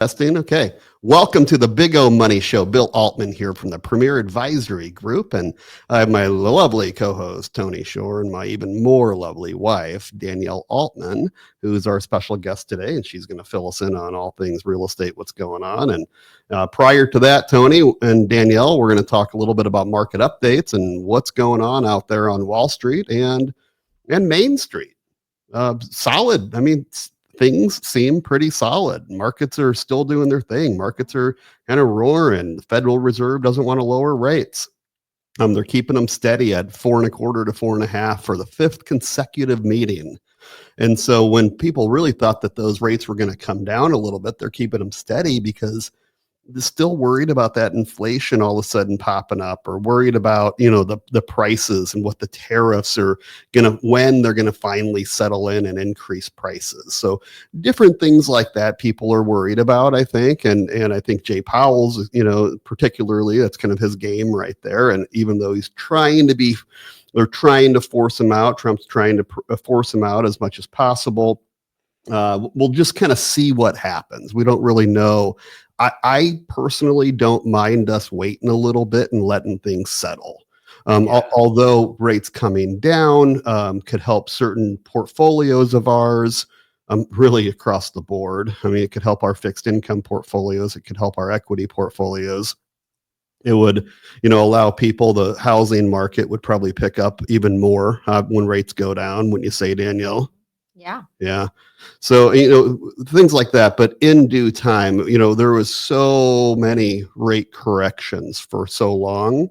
Testing. Okay. Welcome to the Big O Money Show. Bill Altman here from the Premier Advisory Group. And I have my lovely co-host, Tony Shore, and my even more lovely wife, Danielle Altman, who's our special guest today. And she's going to fill us in on all things real estate, what's going on. And prior to that, Tony and Danielle, we're going to talk a little bit about market updates and what's going on out there on Wall Street and Main Street. Solid. I mean, things seem pretty solid. Markets are still doing their thing. Markets are kind of roaring. The Federal Reserve doesn't want to lower rates. They're keeping them steady at 4.25 to 4.5 for the fifth consecutive meeting. And so when people really thought that those rates were going to come down a little bit, they're keeping them steady because they're still worried about that inflation all of a sudden popping up, or worried about, the prices and what the tariffs are when they're going to finally settle in and increase prices. So different things like that people are worried about, I think. And I think Jay Powell's, particularly, that's kind of his game right there. And even though they're trying to force him out, Trump's trying to force him out as much as possible. We'll just kind of see what happens. We don't really know. I personally don't mind us waiting a little bit and letting things settle. Although rates coming down could help certain portfolios of ours, really across the board. I mean, it could help our fixed income portfolios. It could help our equity portfolios. It would, allow people, the housing market would probably pick up even more when rates go down, wouldn't you say, Danielle? Yeah. Yeah. So, things like that. But in due time, there was so many rate corrections for so long,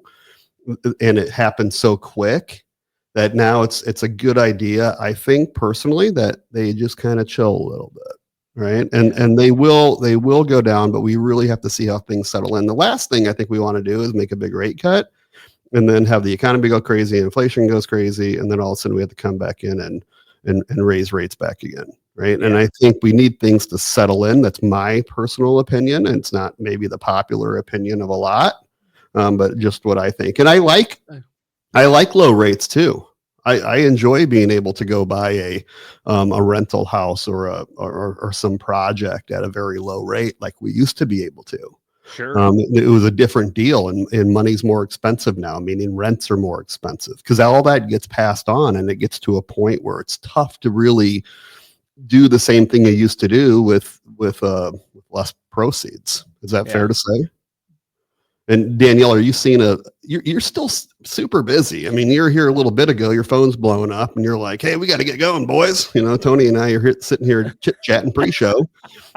and it happened so quick that now it's a good idea, I think personally, that they just kind of chill a little bit. Right. And they will go down, but we really have to see how things settle in. The last thing I think we want to do is make a big rate cut and then have the economy go crazy, inflation goes crazy, and then all of a sudden we have to come back in and raise rates back again. Right. Yeah. And I think we need things to settle in. That's my personal opinion. And it's not maybe the popular opinion of a lot, but just what I think. And I like low rates too. I enjoy being able to go buy a rental house or some project at a very low rate like we used to be able to. Sure. It was a different deal, and money's more expensive now, meaning rents are more expensive because all that gets passed on, and it gets to a point where it's tough to really do the same thing you used to do with less proceeds. Is that fair to say? And Danielle, are you seeing you're still super busy. I mean, you're here a little bit ago, your phone's blowing up and you're like, hey, we got to get going, boys. Tony and I are sitting here chit-chatting pre-show,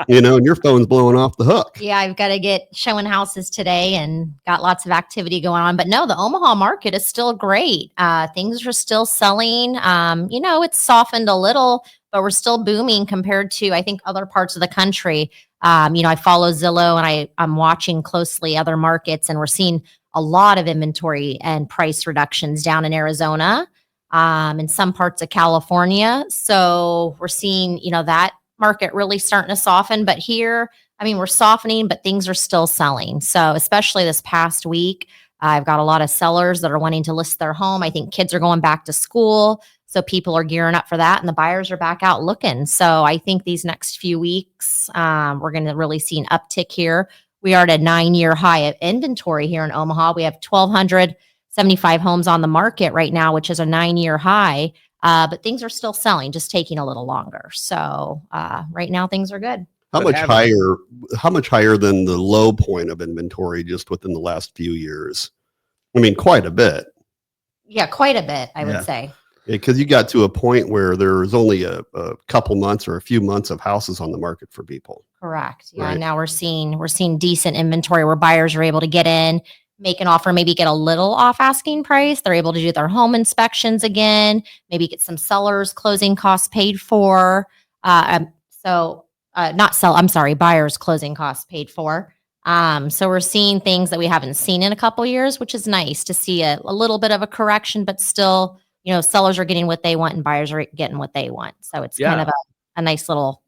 and your phone's blowing off the hook. Yeah, I've got to get showing houses today and got lots of activity going on. But no, the Omaha market is still great. Things are still selling. It's softened a little, but we're still booming compared to, I think, other parts of the country. I follow Zillow and I'm watching closely other markets, and we're seeing a lot of inventory and price reductions down in Arizona, in some parts of California. So we're seeing, that market really starting to soften. But here, we're softening, but things are still selling. So especially this past week, I've got a lot of sellers that are wanting to list their home. I think kids are going back to school, so people are gearing up for that, and the buyers are back out looking. So I think these next few weeks, we're going to really see an uptick here. We are at a 9-year high of inventory here in Omaha. We have 1,275 homes on the market right now, which is a 9-year high. But things are still selling, just taking a little longer. So right now things are good. How much higher than the low point of inventory just within the last few years? Quite a bit. Yeah, quite a bit, I would say. Because you got to a point where there's only a couple months or a few months of houses on the market for people. Correct. Yeah. Right. Now we're seeing decent inventory where buyers are able to get in, make an offer, maybe get a little off asking price. They're able to do their home inspections again, maybe get some sellers closing costs paid for. Buyers closing costs paid for. So we're seeing things that we haven't seen in a couple years, which is nice to see a little bit of a correction, but still, sellers are getting what they want and buyers are getting what they want. So it's kind of a nice little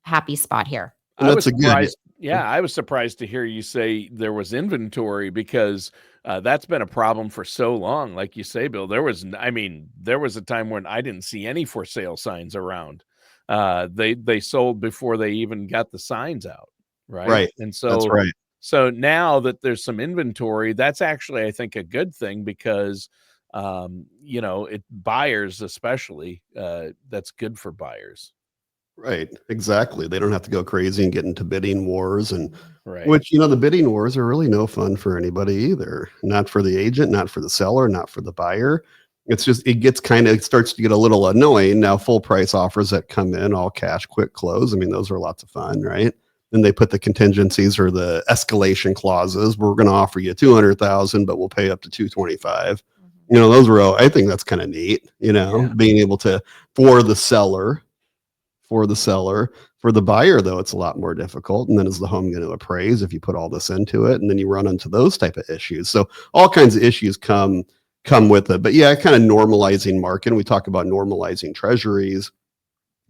happy spot here. I was surprised. Yeah, I was surprised to hear you say there was inventory because that's been a problem for so long. Like you say, Bill, there was a time when I didn't see any for sale signs around. They sold before they even got the signs out. right? Right. And That's right. so now that there's some inventory, that's actually, I think, a good thing because, buyers especially, that's good for buyers. Right. Exactly. They don't have to go crazy and get into bidding wars and Right. which, the bidding wars are really no fun for anybody either. Not for the agent, not for the seller, not for the buyer. It's just, it starts to get a little annoying. Now, full price offers that come in, all cash, quick close. I mean, those are lots of fun, right? Then they put the contingencies or the escalation clauses. We're going to offer you 200,000, but we'll pay up to 225. Those are all, I think that's kind of neat, Yeah. being able to, for the seller, for the seller. For the buyer, though, it's a lot more difficult. And then is the home going to appraise if you put all this into it? And then you run into those type of issues. So all kinds of issues come with it. But yeah, kind of normalizing market. And we talk about normalizing treasuries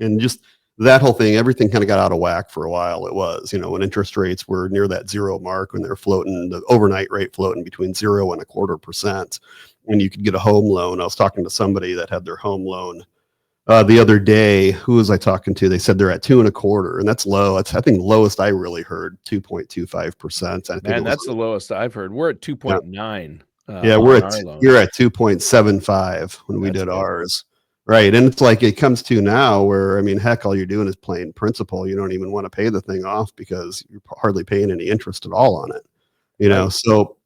and just that whole thing. Everything kind of got out of whack for a while. It was, when interest rates were near that zero mark, when they're floating, the overnight rate floating between 0.25%. And you could get a home loan. I was talking to somebody that had their home loan the other day. Who was I talking to? They said they're at 2.25%, and that's low. That's, I think, the lowest I really heard, 2.25%. I think Man, that's the lowest I've heard. We're at 2.9. Yeah, you're at 2.75 when we That's did good. ours. Right. And it's like it comes to now where, I mean, heck, all you're doing is paying principal. You don't even want to pay the thing off because you're hardly paying any interest at all on it. Right. So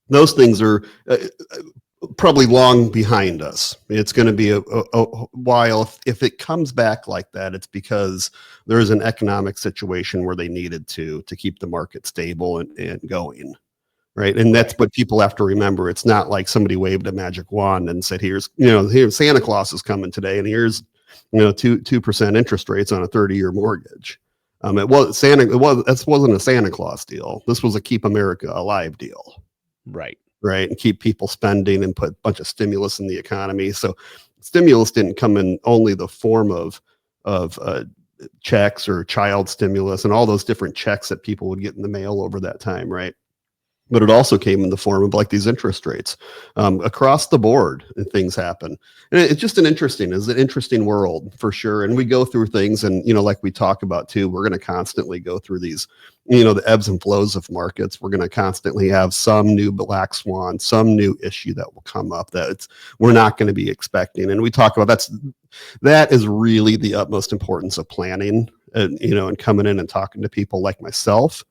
those things are probably long behind us. It's going to be a while. If it comes back like that, it's because there's an economic situation where they needed to keep the market stable and going. Right. And that's what people have to remember. It's not like somebody waved a magic wand and said, here's Santa Claus is coming today. And here's, 2% interest rates on a 30-year mortgage. This wasn't a Santa Claus deal. This was a Keep America Alive deal. Right. Right. And keep people spending and put a bunch of stimulus in the economy. So stimulus didn't come in only the form of checks or child stimulus and all those different checks that people would get in the mail over that time. Right. But it also came in the form of like these interest rates across the board. And things happen. And it's just an interesting world for sure. And we go through things and, like we talk about too, we're going to constantly go through these, the ebbs and flows of markets. We're going to constantly have some new black swan, some new issue that will come up that we're not going to be expecting. And we talk about that is really the utmost importance of planning and coming in and talking to people like myself.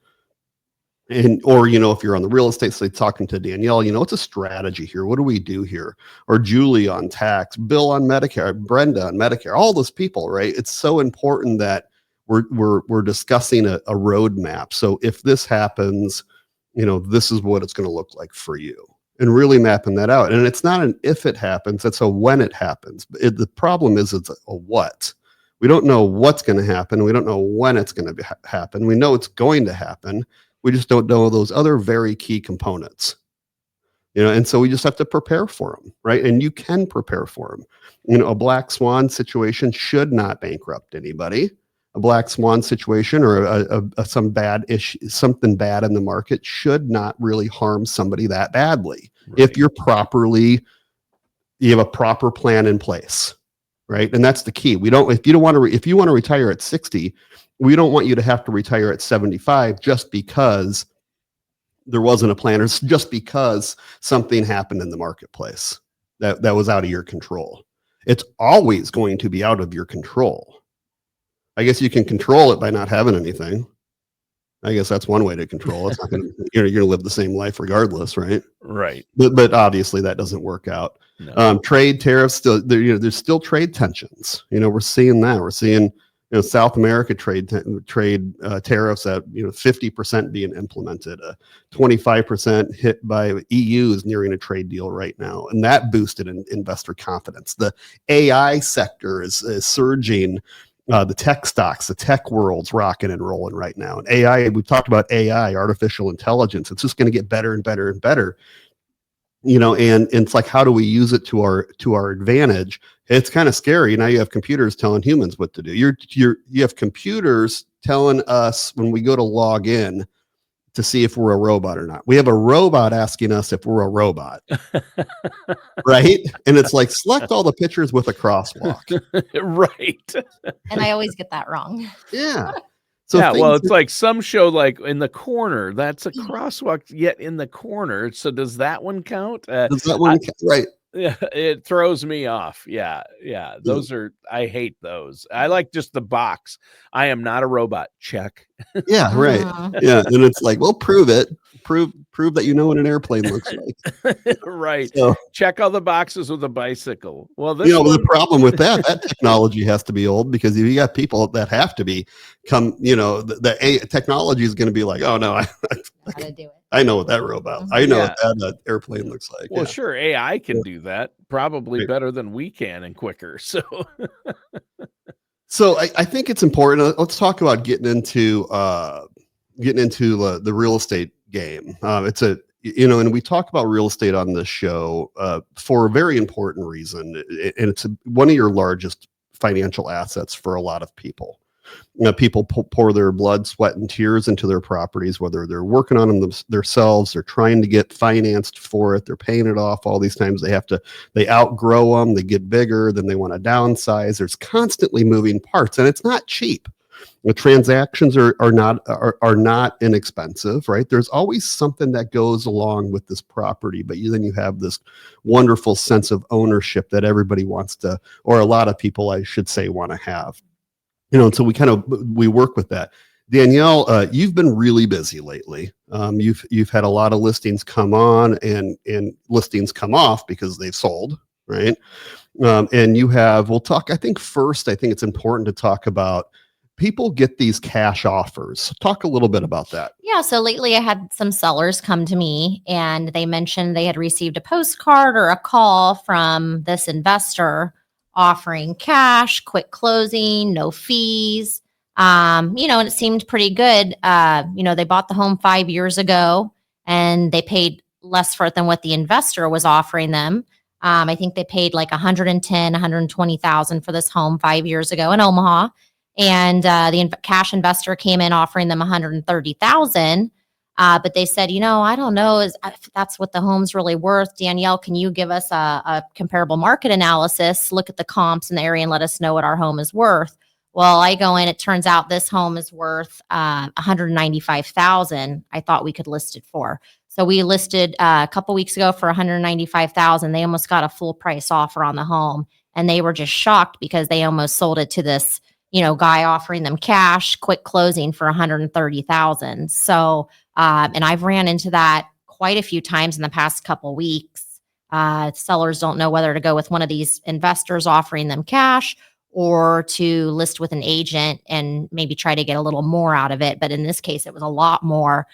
Or if you're on the real estate side, talking to Danielle, what's a strategy here? What do we do here? Or Julie on tax, Bill on Medicare, Brenda on Medicare, all those people, right? It's so important that we're discussing a roadmap. So if this happens, this is what it's going to look like for you, and really mapping that out. And it's not an if it happens; it's a when it happens. The problem is it's a what. We don't know what's going to happen. We don't know when it's going to happen. We know it's going to happen. We just don't know those other very key components, and so we just have to prepare for them, right? And you can prepare for them. A black swan situation should not bankrupt anybody. A black swan situation or some bad issue, something bad in the market should not really harm somebody that badly. Right. If you have a proper plan in place, right? And that's the key. If you want to retire at 60, we don't want you to have to retire at 75 just because there wasn't a plan or just because something happened in the marketplace that was out of your control. It's always going to be out of your control. I guess you can control it by not having anything. I guess that's one way to control it. It's not going to, you're going to live the same life regardless, right? Right. But obviously that doesn't work out. No. Trade tariffs still there's still trade tensions. We're seeing that. We're seeing South America trade tariffs at 50% being implemented, 25% hit by EU is nearing a trade deal right now, and that boosted investor confidence. The AI sector is surging. The tech stocks, the tech world's rocking and rolling right now. And AI, we've talked about AI, artificial intelligence. It's just going to get better and better and better. And it's like, how do we use it to our advantage? It's kind of scary. Now you have computers telling humans what to do. You have computers telling us when we go to log in to see if we're a robot or not. We have a robot asking us if we're a robot, right? And it's like, select all the pictures with a crosswalk. Right. And I always get that wrong. Yeah. So Yeah, well, things it's are, like some show like in the corner. That's a crosswalk yet in the corner. So does that one count? does that I, one right? yeah, it throws me off. Yeah, yeah. Yeah. Those are I hate those. I like just the box. I am not a robot. Check. Yeah, right. Mhm. Yeah, and it's like, well, prove it. Prove that you know what an airplane looks like. Right. So, Check all the boxes with a bicycle. Well, you this know, the one, problem with that technology has to be old because you got people that have to be technology is going to be like, oh no, How to do it. I know what that robot, I Mhm. know what yeah. that airplane looks like. Well, Yeah. sure, AI Yeah. can do that probably Right. better than we can and quicker. So, So I think it's important. Let's talk about getting into the real estate game. It's a and we talk about real estate on this show for a very important reason, and it's one of your largest financial assets for a lot of people. People pour their blood, sweat, and tears into their properties, whether they're working on them themselves, they're trying to get financed for it, they're paying it off. All these times they outgrow them, they get bigger, then they want to downsize. There's constantly moving parts, and it's not cheap. The transactions are not inexpensive, right? There's always something that goes along with this property, but then you have this wonderful sense of ownership that everybody wants to, or a lot of people, I should say, want to have. And so we work with that. Danielle, you've been really busy lately. You've had a lot of listings come on and listings come off because they've sold, right? And we'll talk. I think it's important to talk about people get these cash offers. Talk a little bit about that. Yeah, so lately I had some sellers come to me and they mentioned they had received a postcard or a call from this investor offering cash, quick closing, no fees. And it seemed pretty good. They bought the home 5 years ago and they paid less for it than what the investor was offering them. I think they paid like 110, 120,000 for this home 5 years ago in Omaha. And the cash investor came in offering them 130,000. But they said, I don't know if that's what the home's really worth. Danielle, can you give us a comparable market analysis, look at the comps in the area and let us know what our home is worth? Well, I go in, it turns out this home is worth 195,000. I thought we could list it for. So we listed a couple weeks ago for 195,000. They almost got a full price offer on the home. And they were just shocked because they almost sold it to this guy offering them cash, quick closing for 130,000. So, and I've ran into that quite a few times in the past couple weeks. Sellers don't know whether to go with one of these investors offering them cash or to list with an agent and maybe try to get a little more out of it. But in this case, it was a lot more.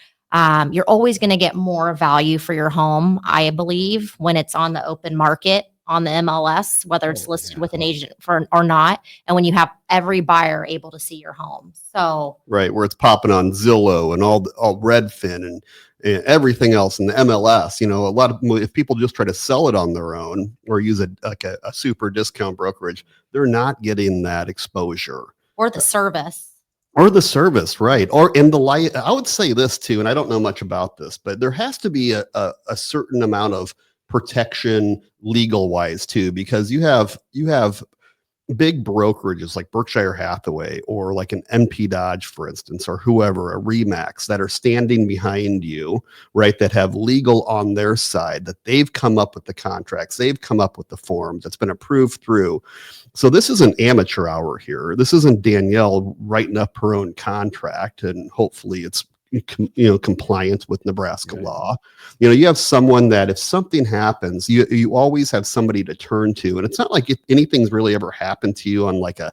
You're always going to get more value for your home, I believe, when it's on the open market on the MLS, whether it's listed with an agent or not, and when you have every buyer able to see your home. So Right, where it's popping on Zillow and all Redfin and everything else in the MLS. A lot of, if people just try to sell it on their own or use a super discount brokerage, they're not getting that exposure or the service. or the service, right? Or in the light. I would say this too, and I don't know much about this, but there has to be a certain amount of protection legal wise too, because you have big brokerages like Berkshire Hathaway or like an NP Dodge, for instance, or whoever, a Remax, that are standing behind you, right? That have legal on their side, that they've come up with the contracts, they've come up with the forms, that's been approved through. So this is an amateur hour here. This isn't Danielle writing up her own contract and hopefully it's compliant with Nebraska law. You have someone that if something happens, you always have somebody to turn to. And it's not like anything's really ever happened to you on like a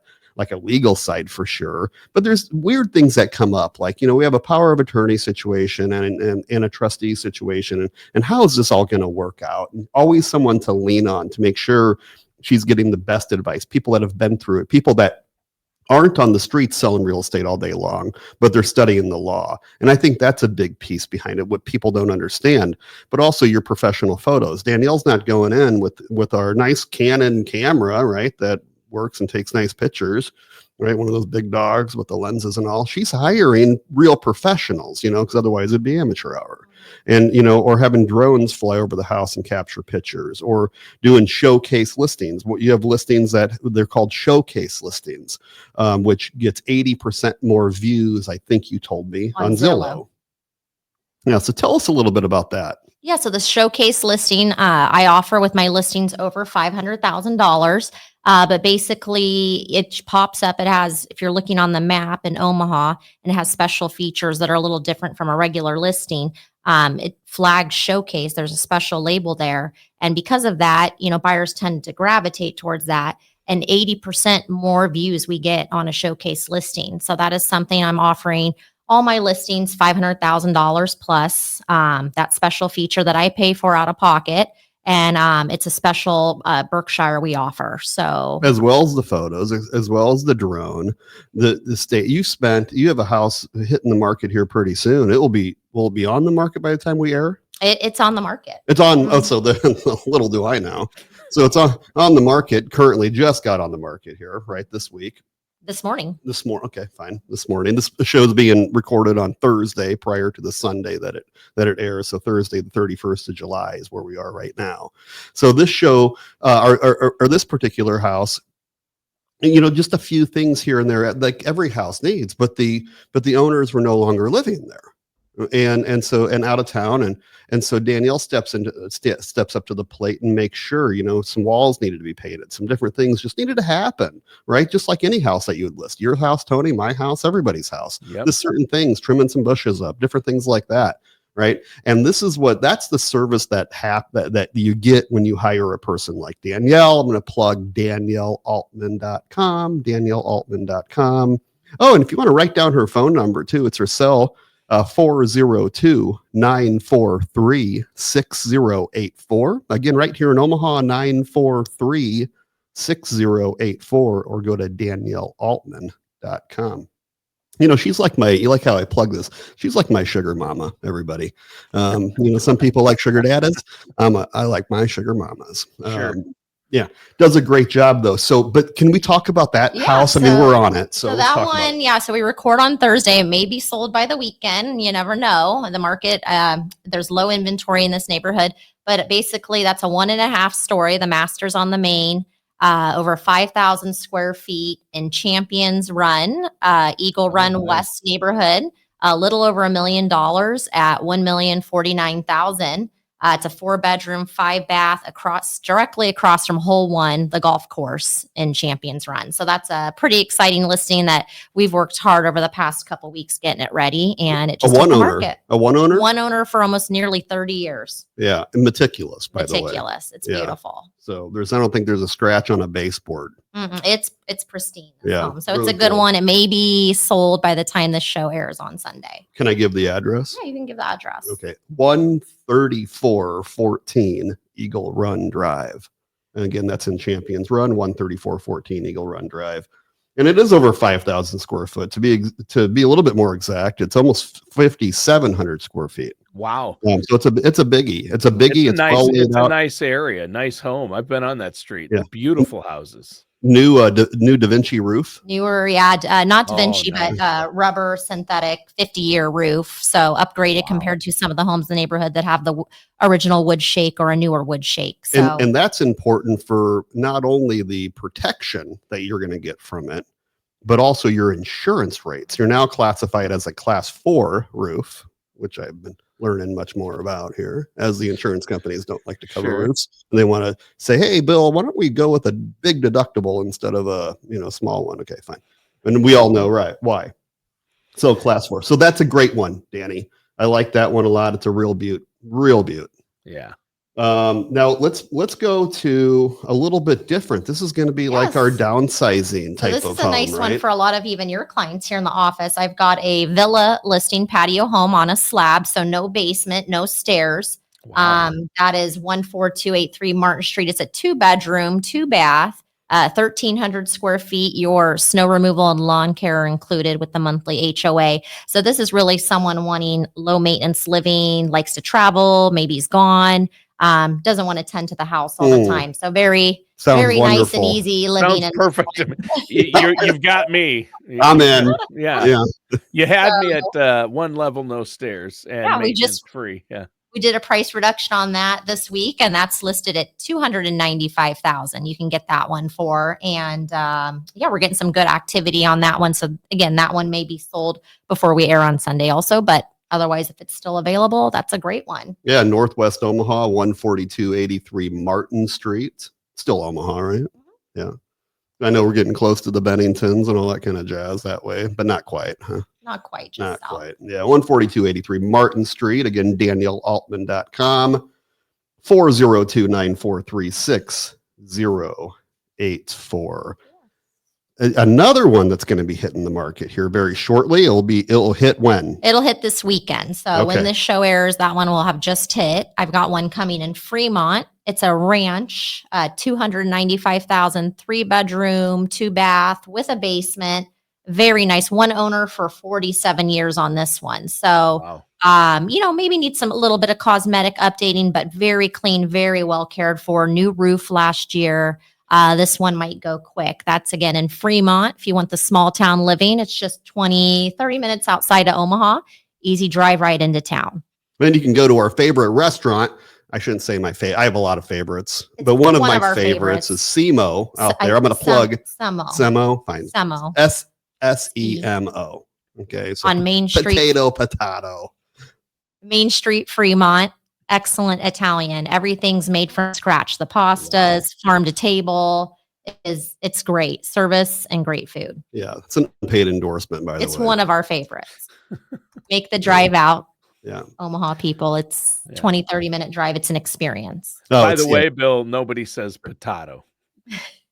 legal side for sure. But there's weird things that come up. Like, we have a power of attorney situation and a trustee situation. And how is this all going to work out? And always someone to lean on to make sure she's getting the best advice. People that have been through it, people that aren't on the streets selling real estate all day long, but they're studying the law. And I think that's a big piece behind it, what people don't understand, but also your professional photos. Danielle's not going in with our nice Canon camera, right? That works and takes nice pictures, right? One of those big dogs with the lenses and all. She's hiring real professionals, because otherwise it'd be amateur hour. And, or having drones fly over the house and capture pictures, or doing showcase listings. You have listings that they're called showcase listings, which gets 80% more views, I think you told me, on Zillow. Yeah. So tell us a little bit about that. Yeah, so the showcase listing I offer with my listings over $500,000. But basically, it pops up. It has, if you're looking on the map in Omaha, and it has special features that are a little different from a regular listing. It flags showcase. There's a special label there. And because of that, buyers tend to gravitate towards that. And 80% more views we get on a showcase listing. So that is something I'm offering all my listings, $500,000 plus, that special feature that I pay for out of pocket. And it's a special Berkshire we offer. So as well as the photos, as well as the drone, the state you have a house hitting the market here pretty soon. Will it be on the market by the time we air? It's on the market. It's on. Oh, so little do I know. So it's on the market currently. Just got on the market here right this week. This morning. Okay, fine. This morning. This show's being recorded on Thursday prior to the Sunday that it airs. So Thursday, the 31st of July is where we are right now. So this show, or this particular house, just a few things here and there, like every house needs, but the owners were no longer living there. And out of town, and so Danielle steps up to the plate and makes sure, some walls needed to be painted, some different things just needed to happen, right? Just like any house that you would list, your house, Tony, my house, everybody's house. Yep. There's certain things, trimming some bushes up, different things like that, right? And that's the service that you get when you hire a person like Danielle. I'm going to plug DanielleAltman.com, DanielleAltman.com. Oh, and if you want to write down her phone number too, it's her cell. 402-943-6084. Again, right here in Omaha, 943-6084, or go to DanielleAltman.com. She's like you like how I plug this. She's like my sugar mama, everybody. Some people like sugar daddies. I like my sugar mamas. Sure. Yeah, does a great job though. So, but can we talk about that house? I mean, we're on it. So that one, so we record on Thursday. It may be sold by the weekend. You never know. The market, there's low inventory in this neighborhood, but basically that's a 1.5 story. The master's on the main, over 5,000 square feet in Champions Run, Eagle Run West neighborhood, a little over $1 million at $1,049,000. It's a 4-bedroom, 5-bath directly across from Hole 1, the golf course in Champions Run. So that's a pretty exciting listing that we've worked hard over the past couple weeks getting it ready, and it just hit the market. A one owner? One owner for almost nearly 30 years. Yeah, and meticulous, by the way. Meticulous. It's beautiful. So I don't think there's a scratch on a baseboard. It's pristine. Yeah. So it's a good one. It may be sold by the time this show airs on Sunday. Can I give the address? Yeah, you can give the address. Okay. 13414 Eagle Run Drive. And again, that's in Champions Run, 13414 Eagle Run Drive. And it is over 5,000 square foot. To be a little bit more exact, it's almost 5,700 square feet. Wow. So it's a biggie. It's a biggie. It's a nice area, nice home. I've been on that street. Yeah. Beautiful houses. New Da Vinci roof. Newer, not Da Vinci, nice. But rubber synthetic 50-year roof. So upgraded compared to some of the homes in the neighborhood that have the original wood shake or a newer wood shake. So and that's important for not only the protection that you're going to get from it, but also your insurance rates. You're now classified as a Class 4 roof, which I've been learning much more about here, as the insurance companies don't like to cover roofs, and they want to say, "Hey, Bill, why don't we go with a big deductible instead of a small one?" Okay, fine. And we all know why. So Class 4. So that's a great one, Danny. I like that one a lot. It's a real beaut. Yeah. Now let's go to a little bit different. This is going to be like our downsizing type of home. This is a nice one for a lot of even your clients here in the office. I've got a villa listing patio home on a slab, so no basement, no stairs. Wow. That is 14283 Martin Street. It's a 2-bedroom, 2-bath, 1,300 square feet. Your snow removal and lawn care are included with the monthly HOA. So this is really someone wanting low maintenance living, likes to travel, maybe he's gone. doesn't want to tend to the house all the time. So very Sounds nice and wonderful. easy living. Sounds perfect to me. You've got me. I'm in. Yeah. Yeah. You had me at one level, no stairs, and we maintenance free. Yeah. We did a price reduction on that this week, and that's listed at $295,000. You can get that one for, and we're getting some good activity on that one. So again, that one may be sold before we air on Sunday also, but otherwise, if it's still available, that's a great one. Yeah, Northwest Omaha, 14283 Martin Street. Still Omaha, right? Yeah. I know we're getting close to the Benningtons and all that kind of jazz that way, but not quite, huh? Not quite. Not quite. Yeah, 14283 Martin Street. Again, DanielleAltman.com, 402-943-6084. Another one that's going to be hitting the market here very shortly. It'll hit when? It'll hit this weekend. So when this show airs, that one will have just hit. I've got one coming in Fremont. It's a ranch, 295,000, 3-bedroom, 2-bath with a basement. Very nice. One owner for 47 years on this one. So, maybe needs a little bit of cosmetic updating, but very clean, very well cared for. New roof last year. This one might go quick. That's again in Fremont. If you want the small town living, it's just 30 minutes outside of Omaha. Easy drive right into town. Then you can go to our favorite restaurant. I shouldn't say my favorite. I have a lot of favorites, but one of my favorites is Semo out there. I'm going to plug Semo. Fine. Semo. Semo. Okay. So on Main Street. Potato. Main Street, Fremont. Excellent Italian. Everything's made from scratch. The pastas, farm to table. It's great service and great food. Yeah, it's an unpaid endorsement, by the way. It's one of our favorites. Make the drive out. Yeah. Omaha people. It's 20, 30-minute drive. It's an experiance. By the way, Bill, nobody says potato.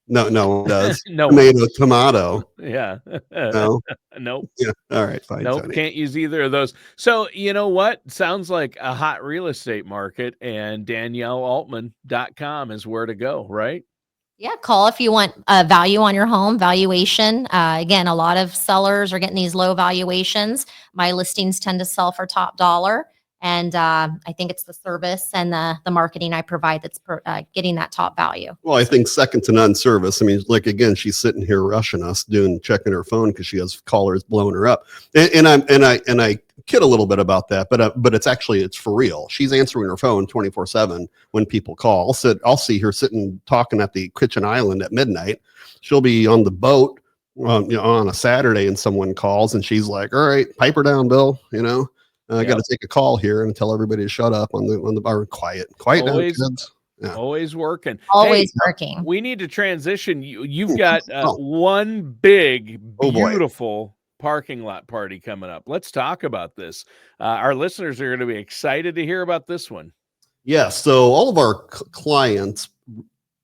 No one does. No. Tomato. Yeah. No. Nope. Yeah. All right. Fine. Nope. Tony. Can't use either of those. So you know what? Sounds like a hot real estate market, and DanielleAltman.com is where to go, right? Yeah, call if you want a value on your home, valuation. Again, a lot of sellers are getting these low valuations. My listings tend to sell for top dollar. And I think it's the service and the marketing I provide that's getting that top value. Well, I think second to none service. I mean, like, again, she's sitting here rushing us, checking her phone because she has callers blowing her up. And I kid a little bit about that, but it's for real. She's answering her phone 24/7 when people call. I'll see her sitting talking at the kitchen island at midnight. She'll be on the boat on a Saturday and someone calls and she's like, all right, pipe her down, Bill, I got to take a call here and tell everybody to shut up on the bar. Quiet always, down, kids. Yeah. Always working. Always working. We need to transition. You've got one big, beautiful parking lot party coming up. Let's talk about this. Our listeners are going to be excited to hear about this one. Yeah. So all of our clients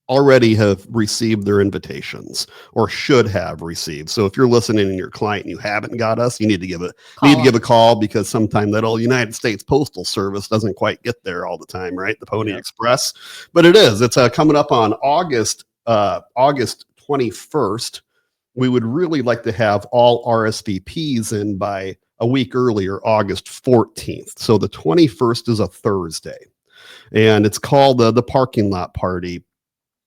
already have received their invitations or should have received. So if you're listening and your client and you haven't got us, you need to give a call because sometimes that old United States Postal Service doesn't quite get there all the time, right? The Pony Express, but it is. It's coming up on August 21st. We would really like to have all RSVPs in by a week earlier, August 14th. So the 21st is a Thursday, and it's called the parking lot party.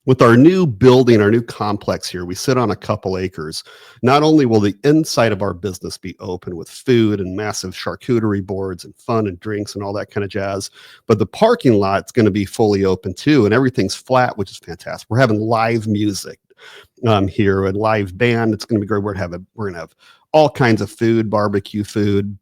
With our new building, our new complex here, we sit on a couple acres. Not only will the inside of our business be open with food and massive charcuterie boards and fun and drinks and all that kind of jazz, but the parking lot's going to be fully open too, and everything's flat, which is fantastic. We're having live music here, a live band. It's going to be great. We're going to have all kinds of food, barbecue food.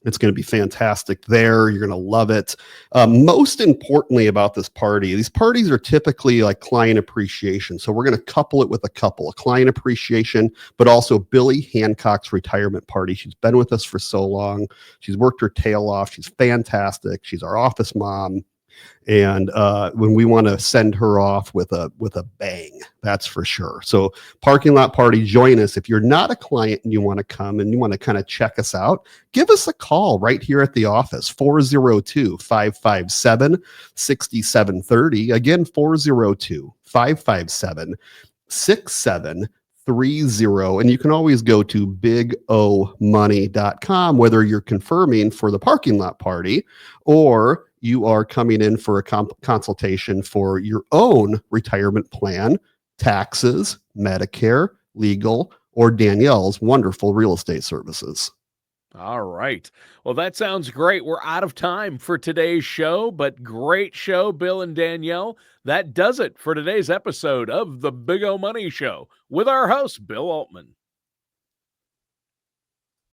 It's going to be fantastic there. You're going to love it. Most importantly about this party, these parties are typically like client appreciation. So we're going to couple it with a client appreciation, but also Billie Hancock's retirement party. She's been with us for so long. She's worked her tail off. She's fantastic. She's our office mom. And when we want to send her off with a bang, that's for sure. So parking lot party, join us. If you're not a client and you want to come and you want to kind of check us out, give us a call right here at the office, 402-557-6730. Again, 402-557-6730. And you can always go to bigomoney.com, whether you're confirming for the parking lot party or you are coming in for a consultation for your own retirement plan, taxes, Medicare, legal, or Danielle's wonderful real estate services. All right. Well, that sounds great. We're out of time for today's show, but great show, Bill and Danielle. That does it for today's episode of the Big O Money Show with our host, Bill Altman.